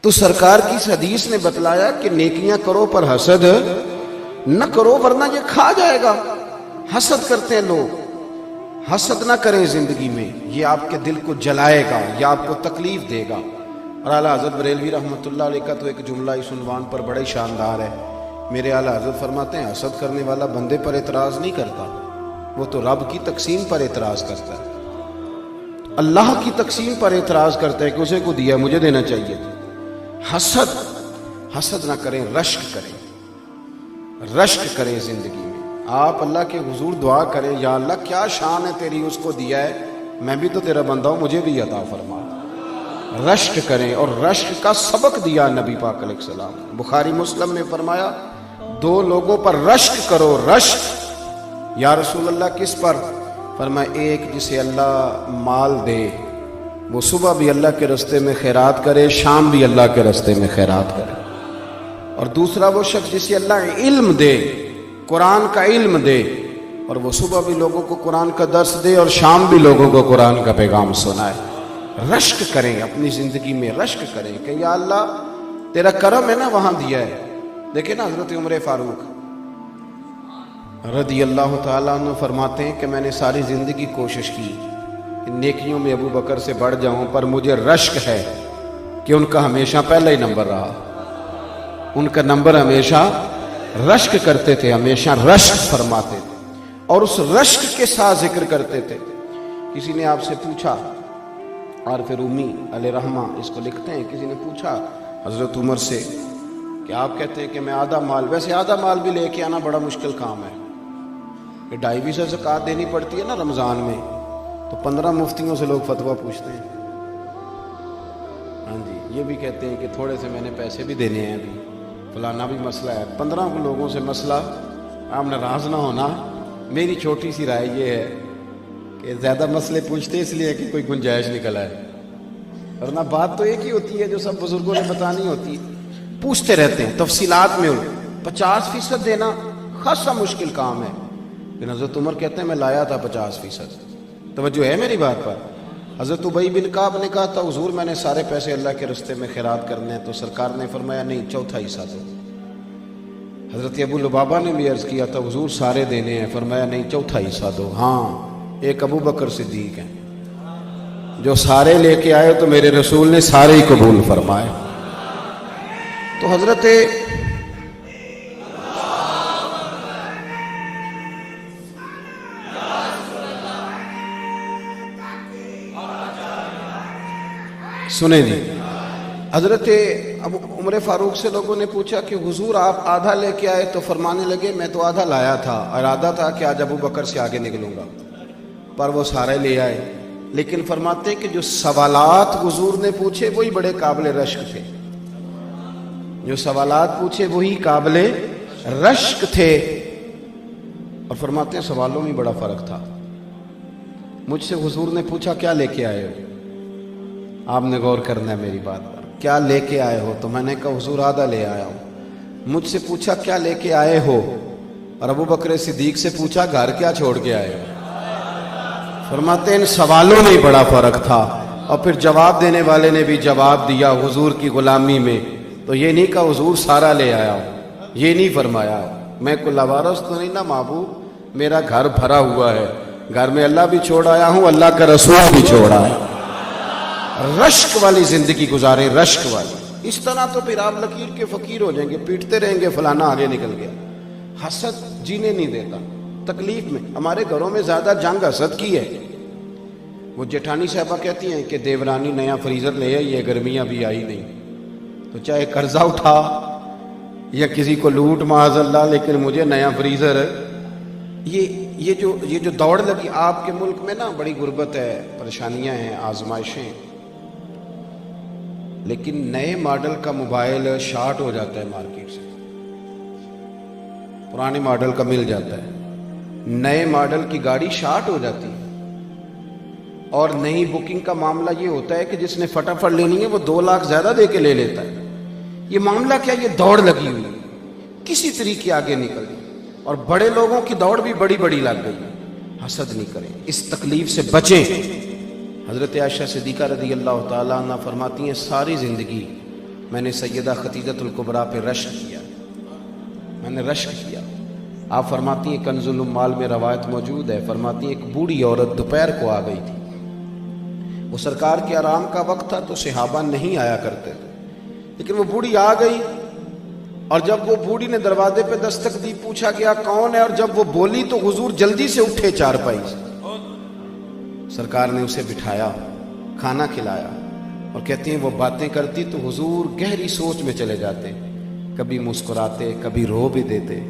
تو سرکار کی اس حدیث نے بتلایا کہ نیکیاں کرو پر حسد نہ کرو ورنہ یہ کھا جائے گا۔ حسد کرتے ہیں لوگ، حسد نہ کریں زندگی میں، یہ آپ کے دل کو جلائے گا، یہ آپ کو تکلیف دے گا۔ اور اعلیٰ حضرت بریلوی رحمۃ اللہ علیہ کا تو ایک جملہ اس عنوان پر بڑا ہی شاندار ہے۔ میرے اعلیٰ حضرت فرماتے ہیں حسد کرنے والا بندے پر اعتراض نہیں کرتا، وہ تو رب کی تقسیم پر اعتراض کرتا ہے، اللہ کی تقسیم پر اعتراض کرتا ہے کہ اسے کو دیا مجھے دینا چاہیے تھا۔ حسد نہ کریں، رشک کریں، رشک کریں زندگی میں۔ آپ اللہ کے حضور دعا کریں، یا اللہ کیا شان ہے تیری، اس کو دیا ہے، میں بھی تو تیرا بندہ ہوں، مجھے بھی عطا فرما۔ رشک کریں، اور رشک کا سبق دیا نبی پاک علیہ السلام۔ بخاری مسلم میں فرمایا دو لوگوں پر رشک کرو۔ رشک یا رسول اللہ کس پر؟ فرمایا ایک جسے اللہ مال دے، وہ صبح بھی اللہ کے رستے میں خیرات کرے، شام بھی اللہ کے رستے میں خیرات کرے، اور دوسرا وہ شخص جسے اللہ علم دے، قرآن کا علم دے، اور وہ صبح بھی لوگوں کو قرآن کا درس دے اور شام بھی لوگوں کو قرآن کا پیغام سنائے۔ رشک کریں، اپنی زندگی میں رشک کریں کہ یا اللہ تیرا کرم ہے نا، وہاں دیا ہے۔ دیکھیں نا حضرت عمر فاروق رضی اللہ تعالیٰ عنہ فرماتے ہیں کہ میں نے ساری زندگی کوشش کی کہ نیکیوں میں ابو بکر سے بڑھ جاؤں، پر مجھے رشک ہے کہ ان کا ہمیشہ پہلا ہی نمبر رہا، ان کا نمبر ہمیشہ رشک کرتے تھے، ہمیشہ رشک فرماتے تھے، اور اس رشک کے ساتھ ذکر کرتے تھے۔ کسی نے آپ سے پوچھا، عارف رومی علیہ رحمہ اس کو لکھتے ہیں، کسی نے پوچھا حضرت عمر سے کہ آپ کہتے ہیں کہ میں آدھا مال، ویسے آدھا مال بھی لے کے آنا بڑا مشکل کام ہے، کہ 2.5 زکوٰۃ دینی پڑتی ہے نا رمضان میں، تو 15 مفتیوں سے لوگ فتویٰ پوچھتے ہیں۔ ہاں جی، یہ بھی کہتے ہیں کہ تھوڑے سے میں نے پیسے بھی دینے ہیں، ابھی فلانا بھی مسئلہ ہے، 15 لوگوں سے مسئلہ، آپ ناراض نہ ہونا۔ میری چھوٹی سی رائے یہ ہے کہ زیادہ مسئلے پوچھتے اس لیے کہ کوئی گنجائش نکل آئے، ورنہ بات تو ایک ہی ہوتی ہے جو سب بزرگوں نے بتانی ہوتی ہے، پوچھتے رہتے ہیں تفصیلات میں۔ 50% دینا خاصا مشکل کام ہے، لیکن حضرت عمر کہتے ہیں میں لایا تھا 50%۔ توجہ ہے میری بات پر؟ حضرت ابی بن کعب نے کہا تھا حضور میں نے سارے پیسے اللہ کے رستے میں خیرات کرنے ہیں، تو سرکار نے فرمایا نہیں، چوتھا حصہ دو۔ حضرت ابو لبابہ نے بھی عرض کیا تھا حضور سارے دینے ہیں، فرمایا نہیں، چوتھا حصہ دو۔ ہاں، ایک ابو بکر صدیق ہیں جو سارے لے کے آئے تو میرے رسول نے سارے ہی قبول فرمائے۔ تو حضرت سنیں جی، حضرت ابو عمر فاروق سے لوگوں نے پوچھا کہ حضور آپ آدھا لے کے آئے، تو فرمانے لگے میں تو آدھا لایا تھا، ارادہ تھا کہ آج ابو بکر سے آگے نکلوں گا، پر وہ سارے لے آئے۔ لیکن فرماتے ہیں کہ جو سوالات حضور نے پوچھے وہی بڑے قابل رشک تھے، جو سوالات پوچھے وہی قابل رشک تھے، اور فرماتے ہیں سوالوں میں بڑا فرق تھا۔ مجھ سے حضور نے پوچھا کیا لے کے آئے ہو، آپ نے غور کرنا ہے میری بات پر، کیا لے کے آئے ہو؟ تو میں نے کہا حضور آدھا لے آیا ہوں۔ مجھ سے پوچھا کیا لے کے آئے ہو، اور ابو بکر صدیق سے پوچھا گھر کیا چھوڑ کے آئے ہو؟ فرماتے ہیں ان سوالوں میں بڑا فرق تھا، اور پھر جواب دینے والے نے بھی جواب دیا حضور کی غلامی میں، تو یہ نہیں کہا حضور سارا لے آیا ہوں، یہ نہیں فرمایا میں کوئی لاوارث تو نہیں نا محبوب، میرا گھر بھرا ہوا ہے، گھر میں اللہ بھی چھوڑ آیا ہوں، اللہ کا رسول بھی چھوڑ آیا۔ رشک والی زندگی گزاریں، رشک والی، اس طرح تو پھر آپ لکیر کے فقیر ہو جائیں گے، پیٹتے رہیں گے فلانا آگے نکل گیا۔ حسد جینے نہیں دیتا، تکلیف میں ہمارے گھروں میں زیادہ جنگ حسد کی ہے۔ وہ جیٹھانی صاحبہ کہتی ہیں کہ دیورانی نیا فریزر لے آئی ہے، گرمیاں بھی آئی نہیں، تو چاہے قرضہ اٹھا یا کسی کو لوٹ معاذ اللہ، لیکن مجھے نیا فریزر۔ یہ جو دوڑ لگی آپ کے ملک میں نا، بڑی غربت ہے، پریشانیاں ہیں، آزمائشیں، لیکن نئے ماڈل کا موبائل شارٹ ہو جاتا ہے مارکیٹ سے، پرانے ماڈل کا مل جاتا ہے، نئے ماڈل کی گاڑی شارٹ ہو جاتی ہے، اور نئی بکنگ کا معاملہ یہ ہوتا ہے کہ جس نے فٹافٹ لینی ہے وہ 2 لاکھ زیادہ دے کے لے لیتا ہے۔ یہ معاملہ کیا، یہ دوڑ لگی ہوئی ہے، کسی طریقے آگے نکل گئی، اور بڑے لوگوں کی دوڑ بھی بڑی بڑی لگ گئی۔ حسد نہیں کریں، اس تکلیف سے بچیں۔ حضرت عائشہ صدیقہ رضی اللہ تعالیٰ عنہ فرماتی ہیں ساری زندگی میں نے سیدہ خدیجۃ الکبریٰ پہ رشک کیا، میں نے رشک کیا۔ آپ فرماتی ہیں کنز الاموال میں روایت موجود ہے، فرماتی ہیں ایک بوڑھی عورت دوپہر کو آ گئی تھی، وہ سرکار کے آرام کا وقت تھا تو صحابہ نہیں آیا کرتے تھے، لیکن وہ بوڑھی آ گئی، اور جب وہ بوڑھی نے دروازے پہ دستک دی، پوچھا گیا کون ہے، اور جب وہ بولی تو حضور جلدی سے اٹھے چارپائی سے، سرکار نے اسے بٹھایا، کھانا کھلایا، اور کہتی ہیں وہ باتیں کرتی تو حضور گہری سوچ میں چلے جاتے، کبھی مسکراتے کبھی رو بھی دیتے۔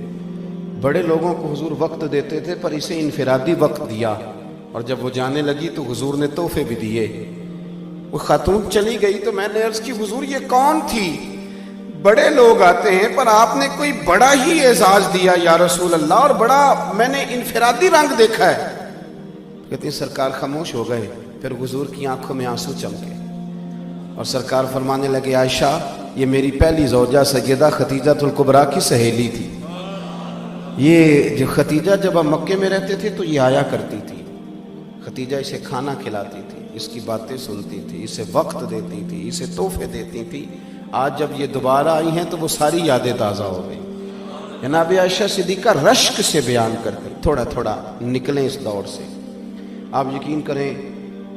بڑے لوگوں کو حضور وقت دیتے تھے پر اسے انفرادی وقت دیا، اور جب وہ جانے لگی تو حضور نے تحفے بھی دیے۔ وہ خاتون چلی گئی تو میں نے عرض کی حضور یہ کون تھی؟ بڑے لوگ آتے ہیں پر آپ نے کوئی بڑا ہی اعزاز دیا یا رسول اللہ، اور بڑا میں نے انفرادی رنگ دیکھا ہے۔ کہتے ہیں سرکار خاموش ہو گئے، پھر حضور کی آنکھوں میں آنسو چمکے، اور سرکار فرمانے لگے عائشہ یہ میری پہلی زوجہ سیدہ خدیجۃ الکبریٰ کی سہیلی تھی، یہ جو خدیجہ جب ہم مکے میں رہتے تھے تو یہ آیا کرتی تھی، خدیجہ اسے کھانا کھلاتی تھی، اس کی باتیں سنتی تھی، اسے وقت دیتی تھی، اسے تحفے دیتی تھی۔ آج جب یہ دوبارہ آئی ہیں تو وہ ساری یادیں تازہ ہو گئی۔ جناب عائشہ صدیقہ رشک سے بیان کرتے، تھوڑا تھوڑا نکلیں اس دور سے۔ آپ یقین کریں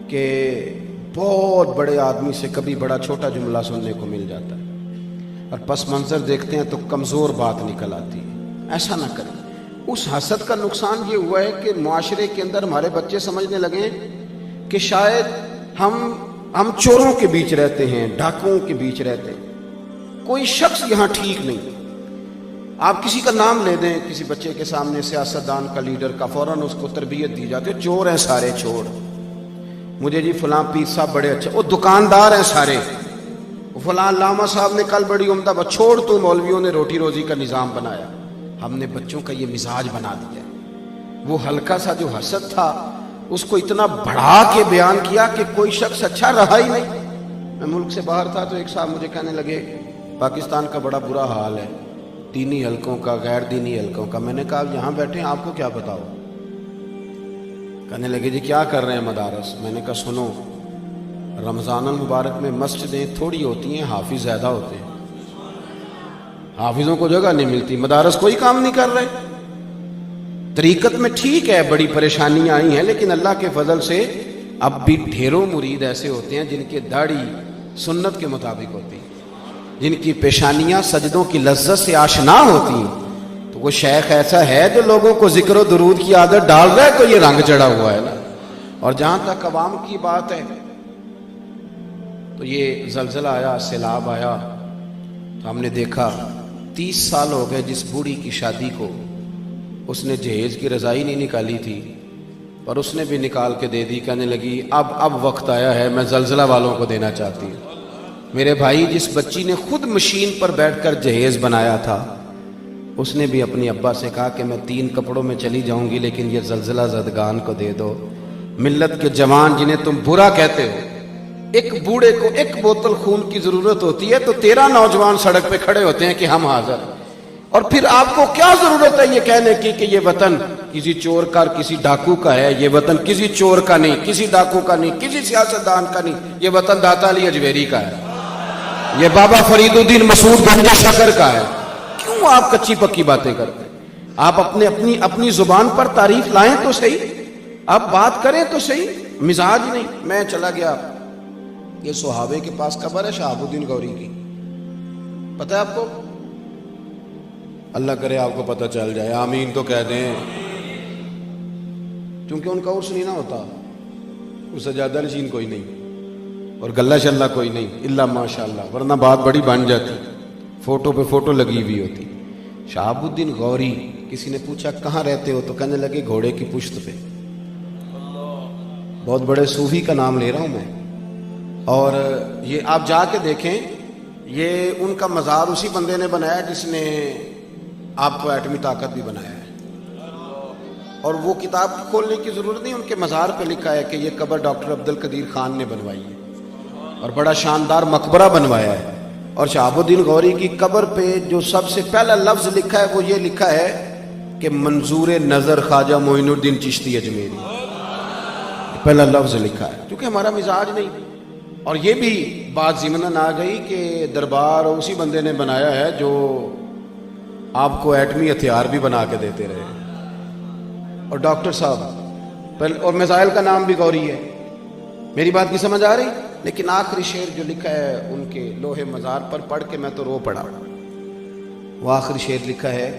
کہ بہت بڑے آدمی سے کبھی بڑا چھوٹا جملہ سننے کو مل جاتا ہے، اور پس منظر دیکھتے ہیں تو کمزور بات نکل آتی ہے۔ ایسا نہ کریں۔ اس حسد کا نقصان یہ ہوا ہے کہ معاشرے کے اندر ہمارے بچے سمجھنے لگے کہ شاید ہم چوروں کے بیچ رہتے ہیں، ڈاکوؤں کے بیچ رہتے ہیں، کوئی شخص یہاں ٹھیک نہیں۔ آپ کسی کا نام لے دیں کسی بچے کے سامنے، سیاستدان کا، لیڈر کا، فوراً اس کو تربیت دی جاتی ہے، چور ہیں سارے چور، مجھے جی فلاں پیر صاحب بڑے اچھے، وہ دکاندار ہیں سارے، فلاں علامہ صاحب نے کل بڑی عمدہ بات چھوڑ، تو مولویوں نے روٹی روزی کا نظام بنایا۔ ہم نے بچوں کا یہ مزاج بنا دیا، وہ ہلکا سا جو حسد تھا اس کو اتنا بڑھا کے بیان کیا کہ کوئی شخص اچھا رہا ہی نہیں۔ میں ملک سے باہر تھا تو ایک صاحب مجھے کہنے لگے پاکستان کا بڑا برا حال ہے، دینی حلقوں کا، غیر دینی حلقوں کا۔ میں نے کہا یہاں بیٹھے ہیں آپ کو کیا بتاؤ؟ کہنے لگے جی کیا کر رہے ہیں مدارس؟ میں نے کہا سنو، رمضان المبارک میں مسجدیں تھوڑی ہوتی ہیں، حافظ زیادہ ہوتے ہیں، حافظوں کو جگہ نہیں ملتی، مدارس کوئی کام نہیں کر رہے۔ طریقت میں ٹھیک ہے بڑی پریشانیاں آئی ہیں، لیکن اللہ کے فضل سے اب بھی ڈھیروں مرید ایسے ہوتے ہیں جن کی داڑھی سنت کے مطابق ہوتی ہے، جن کی پیشانیاں سجدوں کی لذت سے آشنا ہوتی ہیں، تو وہ شیخ ایسا ہے جو لوگوں کو ذکر و درود کی عادت ڈال رہا ہے، تو یہ رنگ چڑھا ہوا ہے نا۔ اور جہاں تک عوام کی بات ہے تو یہ زلزلہ آیا، سیلاب آیا، تو ہم نے دیکھا 30 سال ہو گئے جس بوڑھی کی شادی کو، اس نے جہیز کی رضائی نہیں نکالی تھی، پر اس نے بھی نکال کے دے دی، کہنے لگی اب وقت آیا ہے، میں زلزلہ والوں کو دینا چاہتی ہوں۔ میرے بھائی جس بچی نے خود مشین پر بیٹھ کر جہیز بنایا تھا، اس نے بھی اپنی ابا سے کہا کہ میں 3 کپڑوں میں چلی جاؤں گی لیکن یہ زلزلہ زدگان کو دے دو۔ ملت کے جوان جنہیں تم برا کہتے ہو، ایک بوڑھے کو 1 بوتل خون کی ضرورت ہوتی ہے تو 13 نوجوان سڑک پہ کھڑے ہوتے ہیں کہ ہم حاضر، اور پھر آپ کو کیا ضرورت ہے یہ کہنے کی کہ یہ وطن کسی چور کا، کسی ڈاکو کا ہے؟ یہ وطن کسی چور کا نہیں، کسی ڈاکو کا نہیں، کسی سیاستدان کا نہیں، یہ وطن داتا علی اجمیری کا ہے، یہ بابا فرید الدین مسعود گنج شکر کا ہے۔ کیوں آپ کچی پکی باتیں کرتے ہیں؟ آپ اپنی زبان پر تعریف لائیں تو صحیح، آپ بات کریں تو صحیح، مزاج نہیں۔ میں چلا گیا، یہ صحابے کے پاس قبر ہے شہاب الدین غوری کی، پتہ ہے آپ کو؟ اللہ کرے آپ کو پتہ چل جائے، آمین تو کہہ دیں، کیونکہ ان کا عرس نہیں نہ ہوتا، اس سے زیادہ نشین کوئی نہیں اور گلہ شلہ کوئی نہیں، الا ماشاءاللہ، ورنہ بات بڑی بن جاتی، فوٹو پہ فوٹو لگی ہوئی ہوتی۔ شہاب الدین غوری، کسی نے پوچھا کہاں رہتے ہو تو کہنے لگے گھوڑے کی پشت پہ۔ بہت بڑے صوفی کا نام لے رہا ہوں میں، اور یہ آپ جا کے دیکھیں، یہ ان کا مزار اسی بندے نے بنایا جس نے آپ کو ایٹمی طاقت بھی بنایا ہے، اور وہ کتاب کھولنے کی ضرورت نہیں، ان کے مزار پہ لکھا ہے کہ یہ قبر ڈاکٹر عبد القدیر خان نے بنوائی ہے، اور بڑا شاندار مقبرہ بنوایا ہے۔ اور شہاب الدین غوری کی قبر پہ جو سب سے پہلا لفظ لکھا ہے وہ یہ لکھا ہے کہ منظور نظر خواجہ معین الدین چشتی اجمیری، پہلا لفظ لکھا ہے، کیونکہ ہمارا مزاج نہیں۔ اور یہ بھی بات ضمناً آ گئی کہ دربار اسی بندے نے بنایا ہے جو آپ کو ایٹمی ہتھیار بھی بنا کے دیتے رہے، اور ڈاکٹر صاحب اور میزائل کا نام بھی گوری ہے۔ میری بات کی سمجھ آ رہی؟ لیکن آخری شعر جو لکھا ہے ان کے لوہے مزار پر پڑھ کے میں تو رو پڑا۔ وہ آخری شعر لکھا ہے،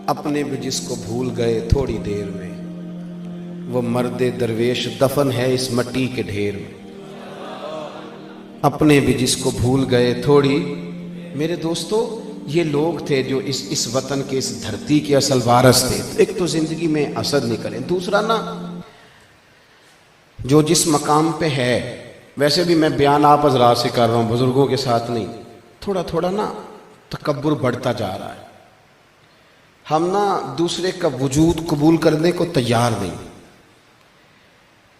اپنے بھی جس کو بھول گئے تھوڑی دیر میں، وہ مرد درویش دفن ہے اس مٹی کے ڈھیر میں۔ اپنے بھی جس کو بھول گئے تھوڑی، میرے دوستو یہ لوگ تھے جو اس وطن کے، اس دھرتی کے اصل وارث تھے۔ ایک تو زندگی میں حسد نہیں کریں، دوسرا نا جو جس مقام پہ ہے، ویسے بھی میں بیان آپ حضرات سے کر رہا ہوں، بزرگوں کے ساتھ نہیں، تھوڑا تھوڑا نا تکبر بڑھتا جا رہا ہے۔ ہم نا دوسرے کا وجود قبول کرنے کو تیار نہیں۔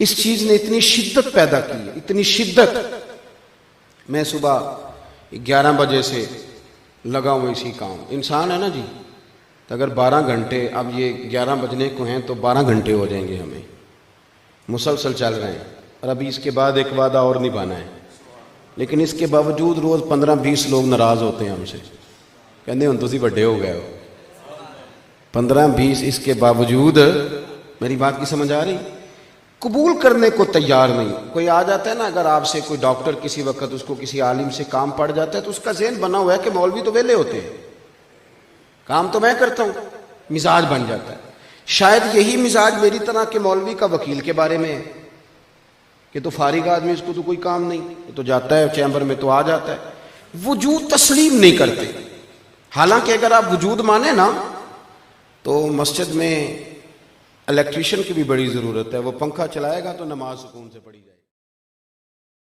اس چیز نے اتنی شدت پیدا کی ہے، اتنی شدت۔ میں صبح 11 بجے سے لگا ہوں اسی کام، انسان ہے نا جی، تو اگر 12 گھنٹے، اب یہ 11 بجنے کو ہیں تو 12 گھنٹے ہو جائیں گے، ہمیں مسلسل چل رہے ہیں، اور ابھی اس کے بعد ایک وعدہ اور نبھانا ہے۔ لیکن اس کے باوجود روز 15-20 لوگ ناراض ہوتے ہیں ہم سے، کہتے ہیں تسی بڑے ہو گئے ہو۔ 15-20 اس کے باوجود، میری بات کی سمجھ آ رہی، قبول کرنے کو تیار نہیں۔ کوئی آ جاتا ہے نا، اگر آپ سے کوئی ڈاکٹر کسی وقت اس کو کسی عالم سے کام پڑ جاتا ہے تو اس کا ذہن بنا ہوا ہے کہ مولوی تو ویلے ہوتے ہیں، کام تو میں کرتا ہوں، مزاج بن جاتا ہے۔ شاید یہی مزاج میری طرح کے مولوی کا وکیل کے بارے میں ہے کہ تو فارغ آدمی، اس کو تو کوئی کام نہیں، یہ تو جاتا ہے چیمبر میں تو آ جاتا ہے۔ وجود تسلیم نہیں کرتے، حالانکہ اگر آپ وجود مانیں نا تو مسجد میں الیکٹریشین کی بھی بڑی ضرورت ہے، وہ پنکھا چلائے گا تو نماز سکون سے پڑھی جائے۔